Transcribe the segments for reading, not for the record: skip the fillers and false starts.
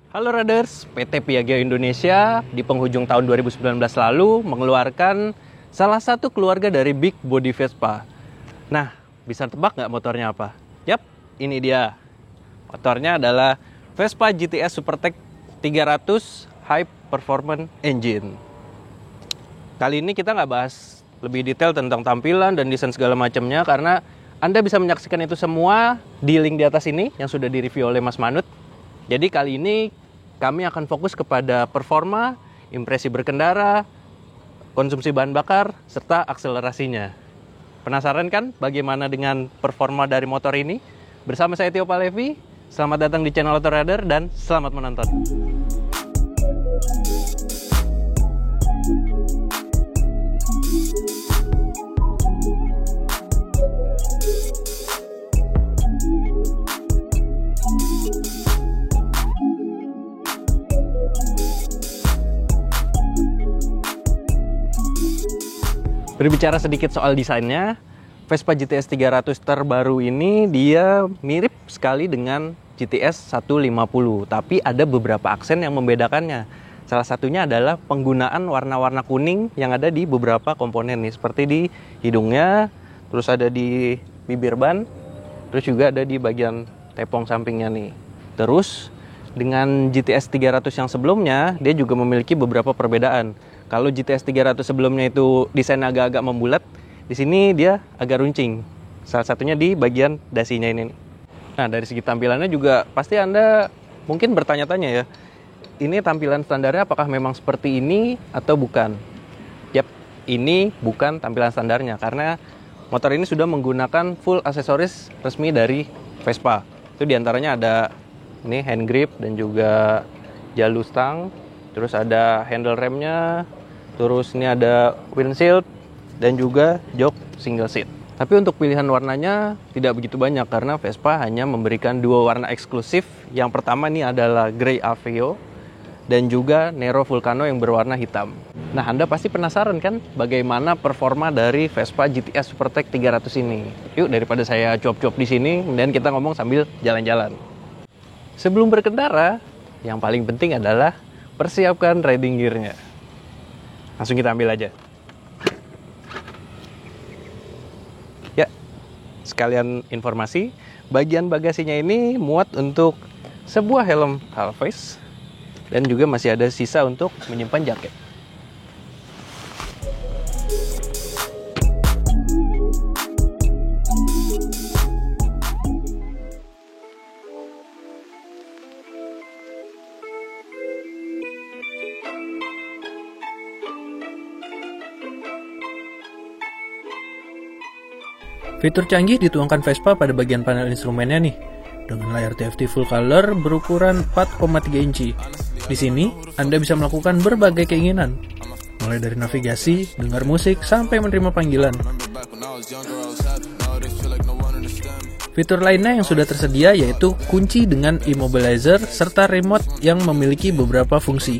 Halo Riders, PT Piaggio Indonesia di penghujung tahun 2019 lalu mengeluarkan salah satu keluarga dari Big Body Vespa. Nah, bisa tebak nggak motornya apa? Yap, ini dia. Motornya adalah Vespa GTS Supertech 300 High Performance Engine. Kali ini kita nggak bahas lebih detail tentang tampilan dan desain segala macamnya karena Anda bisa menyaksikan itu semua di link di atas ini yang sudah direview oleh Mas Manut. Jadi kali ini kami akan fokus kepada performa, impresi berkendara, konsumsi bahan bakar, serta akselerasinya. Penasaran kan bagaimana dengan performa dari motor ini? Bersama saya Tio Palevi, selamat datang di channel Auto Rider dan selamat menonton. Berbicara sedikit soal desainnya, Vespa GTS 300 terbaru ini dia mirip sekali dengan GTS 150, tapi ada beberapa aksen yang membedakannya. Salah satunya adalah penggunaan warna-warna kuning yang ada di beberapa komponen nih, seperti di hidungnya, terus ada di bibir ban, terus juga ada di bagian tepung sampingnya nih. Terus dengan GTS 300 yang sebelumnya, dia juga memiliki beberapa perbedaan. Kalau GTS 300 sebelumnya itu desain agak-agak membulat, di sini dia agak runcing. Salah satunya di bagian dasinya ini. Nah, dari segi tampilannya juga pasti Anda mungkin bertanya-tanya ya, ini tampilan standarnya apakah memang seperti ini atau bukan? Yap, ini bukan tampilan standarnya karena motor ini sudah menggunakan full aksesoris resmi dari Vespa. Itu diantaranya ada ini hand grip dan juga jalur stang, terus ada handle remnya, terus ini ada windshield dan juga jok single seat. Tapi untuk pilihan warnanya tidak begitu banyak karena Vespa hanya memberikan dua warna eksklusif. Yang pertama ini adalah Grey Aveo dan juga Nero Vulcano yang berwarna hitam. Nah, Anda pasti penasaran kan bagaimana performa dari Vespa GTS Supertech 300 ini. Yuk, daripada saya cuap-cuap di sini, kemudian kita ngomong sambil jalan-jalan. Sebelum berkendara, yang paling penting adalah persiapkan riding gear-nya. Langsung kita ambil aja. Ya, sekalian informasi, bagian bagasinya ini muat untuk sebuah helm half face dan juga masih ada sisa untuk menyimpan jaket. Fitur canggih dituangkan Vespa pada bagian panel instrumennya nih, dengan layar TFT full color berukuran 4,3 inci. Di sini, Anda bisa melakukan berbagai keinginan, mulai dari navigasi, dengar musik, sampai menerima panggilan. Fitur lainnya yang sudah tersedia yaitu kunci dengan immobilizer serta remote yang memiliki beberapa fungsi.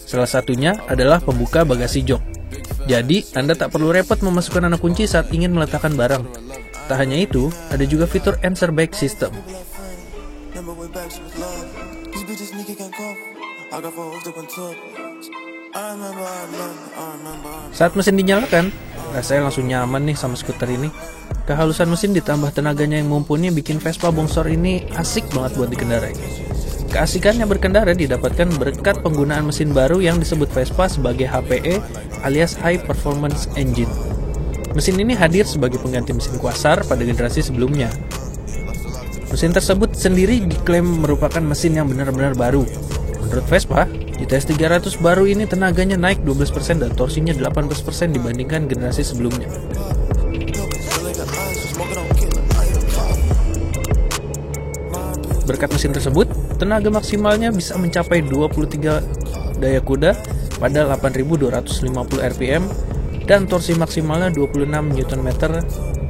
Salah satunya adalah pembuka bagasi jok. Jadi, Anda tak perlu repot memasukkan anak kunci saat ingin meletakkan barang. Tak hanya itu, ada juga fitur answer back system. Saat mesin dinyalakan, rasanya langsung nyaman nih sama skuter ini. Kehalusan mesin ditambah tenaganya yang mumpuni bikin Vespa bongsor ini asik banget buat dikendarai. Keasikannya berkendara didapatkan berkat penggunaan mesin baru yang disebut Vespa sebagai HPE alias High Performance Engine. Mesin ini hadir sebagai pengganti mesin Quasar pada generasi sebelumnya. Mesin tersebut sendiri diklaim merupakan mesin yang benar-benar baru. Menurut Vespa, GTS 300 baru ini tenaganya naik 12% dan torsinya 18% dibandingkan generasi sebelumnya. Berkat mesin tersebut, tenaga maksimalnya bisa mencapai 23 daya kuda pada 8.250 rpm dan torsi maksimalnya 26 Nm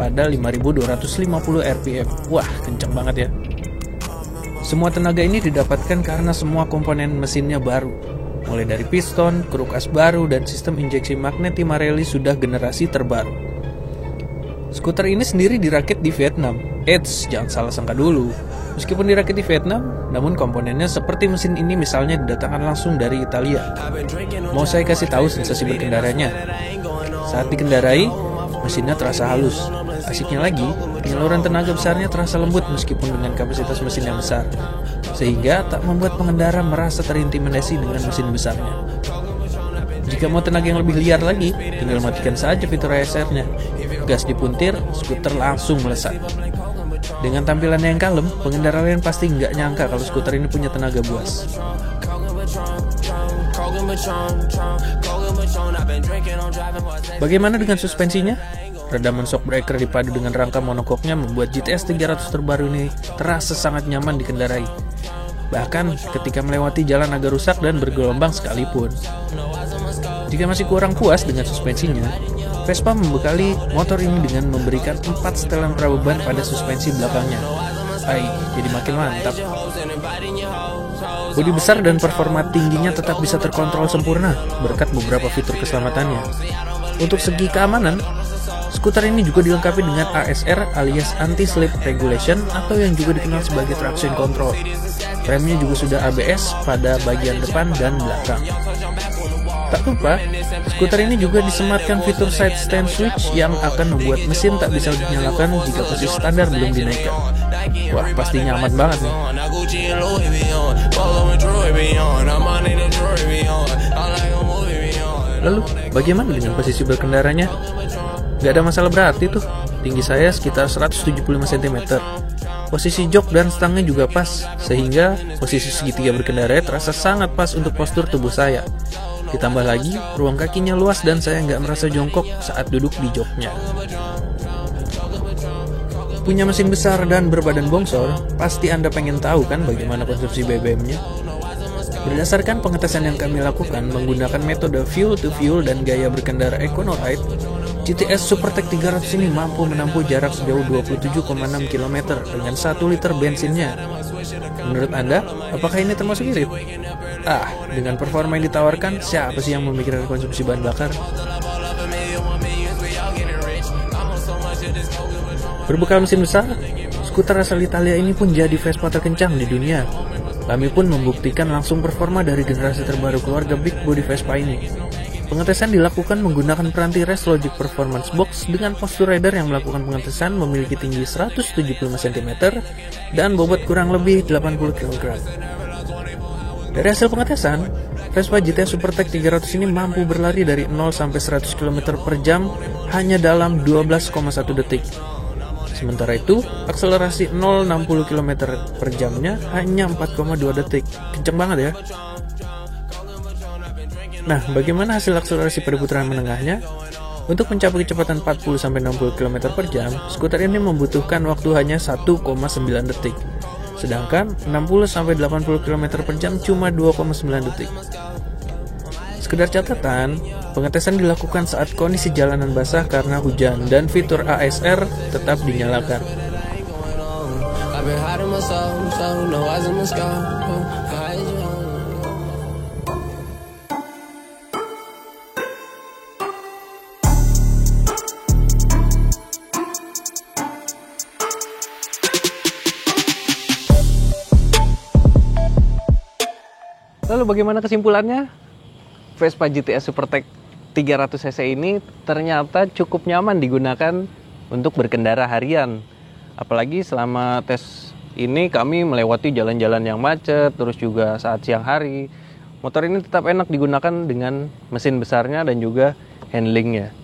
pada 5.250 rpm. Wah, kencang banget ya. Semua tenaga ini didapatkan karena semua komponen mesinnya baru. Mulai dari piston, kruk as baru, dan sistem injeksi magnet Timarelli sudah generasi terbaru. Skuter ini sendiri dirakit di Vietnam. Eits, jangan salah sangka dulu. Meskipun dirakit di Vietnam, namun komponennya seperti mesin ini misalnya didatangkan langsung dari Italia. Mau saya kasih tahu sensasi berkendaranya. Saat dikendarai, mesinnya terasa halus. Asiknya lagi, penyaluran tenaga besarnya terasa lembut meskipun dengan kapasitas mesin yang besar, sehingga tak membuat pengendara merasa terintimidasi dengan mesin besarnya. Jika mau tenaga yang lebih liar lagi, tinggal matikan saja fitur ASR-nya. Gas dipuntir, skuter langsung melesat. Dengan tampilannya yang kalem, pengendara lain pasti nggak nyangka kalau skuter ini punya tenaga buas. Bagaimana dengan suspensinya? Redaman shock breaker dipadu dengan rangka monokoknya membuat GTS 300 terbaru ini terasa sangat nyaman dikendarai. Bahkan ketika melewati jalan agak rusak dan bergelombang sekalipun. Jika masih kurang puas dengan suspensinya, Vespa membekali motor ini dengan memberikan 4 setelan prabeban pada suspensi belakangnya. Jadi makin mantap. Bodi besar dan performa tingginya tetap bisa terkontrol sempurna berkat beberapa fitur keselamatannya. Untuk segi keamanan, skuter ini juga dilengkapi dengan ASR alias Anti-Slip Regulation atau yang juga dikenal sebagai traction control. Remnya juga sudah ABS pada bagian depan dan belakang. Tak lupa, skuter ini juga disematkan fitur side stand switch yang akan membuat mesin tak bisa dinyalakan jika posisi standar belum dinaikkan. Wah, pasti nyaman banget nih. Lalu, bagaimana dengan posisi berkendaranya? Gak ada masalah berarti tuh. Tinggi saya sekitar 175 cm. Posisi jok dan stangnya juga pas, sehingga posisi segitiga berkendara terasa sangat pas untuk postur tubuh saya. Ditambah lagi, ruang kakinya luas dan saya nggak merasa jongkok saat duduk di joknya. Punya mesin besar dan berbadan bongsor, pasti Anda pengen tahu kan bagaimana konsumsi BBM-nya? Berdasarkan pengetesan yang kami lakukan menggunakan metode fuel-to-fuel dan gaya berkendara EconoRide, GTS Supertech 300 ini mampu menempuh jarak sejauh 27,6 km dengan 1 liter bensinnya. Menurut Anda, apakah ini termasuk irit? Dengan performa yang ditawarkan, siapa sih yang memikirkan konsumsi bahan bakar? Berbekal mesin besar, skuter asal Italia ini pun jadi Vespa terkencang di dunia. Kami pun membuktikan langsung performa dari generasi terbaru keluarga Big Body Vespa ini. Pengetesan dilakukan menggunakan peranti Race Logic Performance Box dengan postur rider yang melakukan pengetesan memiliki tinggi 175 cm dan bobot kurang lebih 80 kg. Dari hasil pengetesan, Vespa GTS Supertech 300 ini mampu berlari dari 0 sampai 100 km per jam hanya dalam 12,1 detik. Sementara itu, akselerasi 0-60 km per jamnya hanya 4,2 detik. Kenceng banget ya. Nah, bagaimana hasil akselerasi pada putaran menengahnya? Untuk mencapai kecepatan 40-60 km per jam, skuter ini membutuhkan waktu hanya 1,9 detik. Sedangkan 60-80 km per jam cuma 2,9 detik. Sekedar catatan, pengetesan dilakukan saat kondisi jalanan basah karena hujan dan fitur ASR tetap dinyalakan. Lalu bagaimana kesimpulannya? Vespa GTS Supertech 300cc ini ternyata cukup nyaman digunakan untuk berkendara harian. Apalagi selama tes ini kami melewati jalan-jalan yang macet, terus juga saat siang hari. Motor ini tetap enak digunakan dengan mesin besarnya dan juga handlingnya.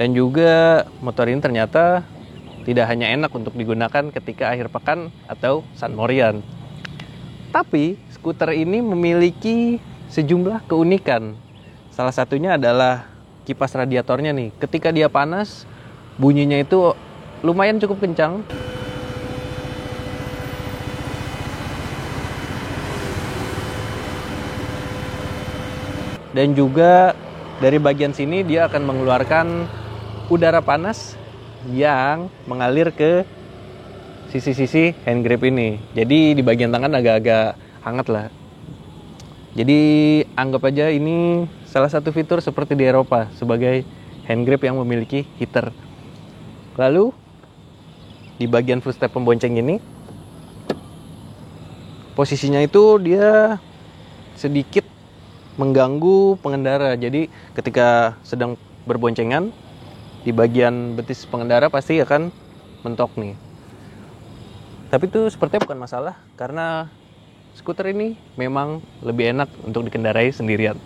Dan juga motor ini ternyata tidak hanya enak untuk digunakan ketika akhir pekan atau San Morian. Tapi skuter ini memiliki sejumlah keunikan. Salah satunya adalah kipas radiatornya nih. Ketika dia panas, bunyinya itu lumayan cukup kencang. Dan juga dari bagian sini dia akan mengeluarkan udara panas yang mengalir ke sisi-sisi hand grip ini. Jadi di bagian tangan agak-agak hangat lah. Jadi anggap aja ini salah satu fitur seperti di Eropa sebagai hand grip yang memiliki heater. Lalu di bagian footstep pembonceng ini, posisinya itu dia sedikit mengganggu pengendara. Jadi ketika sedang berboncengan, di bagian betis pengendara pasti akan mentok nih. Tapi itu sepertinya bukan masalah, karena skuter ini memang lebih enak untuk dikendarai sendirian.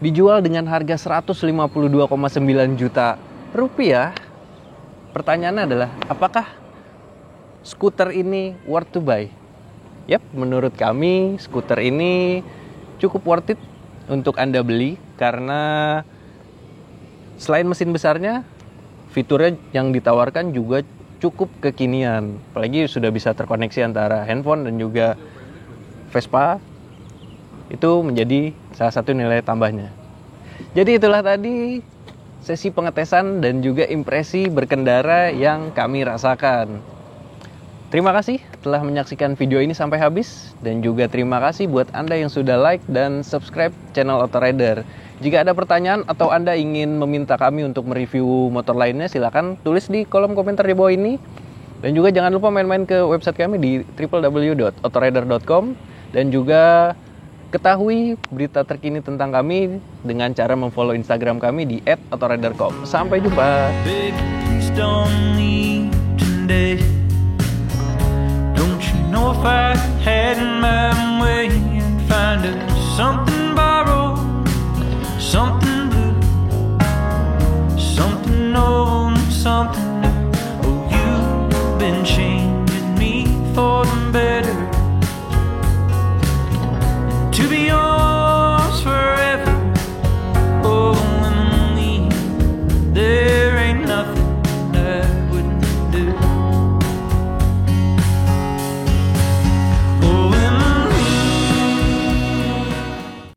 Dijual dengan harga 152,9 juta rupiah. Pertanyaannya adalah, apakah skuter ini worth to buy? Yap, menurut kami skuter ini cukup worth it untuk Anda beli, karena selain mesin besarnya, fiturnya yang ditawarkan juga cukup kekinian. Apalagi sudah bisa terkoneksi antara handphone dan juga Vespa. Itu menjadi salah satu nilai tambahnya. Jadi itulah tadi sesi pengetesan dan juga impresi berkendara yang kami rasakan. Terima kasih telah menyaksikan video ini sampai habis, dan juga terima kasih buat Anda yang sudah like dan subscribe channel Autorider. Jika ada pertanyaan atau Anda ingin meminta kami untuk mereview motor lainnya, silakan tulis di kolom komentar di bawah ini. Dan juga jangan lupa main-main ke website kami di www.autorider.com, dan juga ketahui berita terkini tentang kami dengan cara memfollow Instagram kami di @autorider.com. Sampai jumpa. Baby, please don't leave today. Don't you know if I had my way, I'd find us something borrowed, something blue, something old, something new. Oh, you've been changing me for the better. To be honest,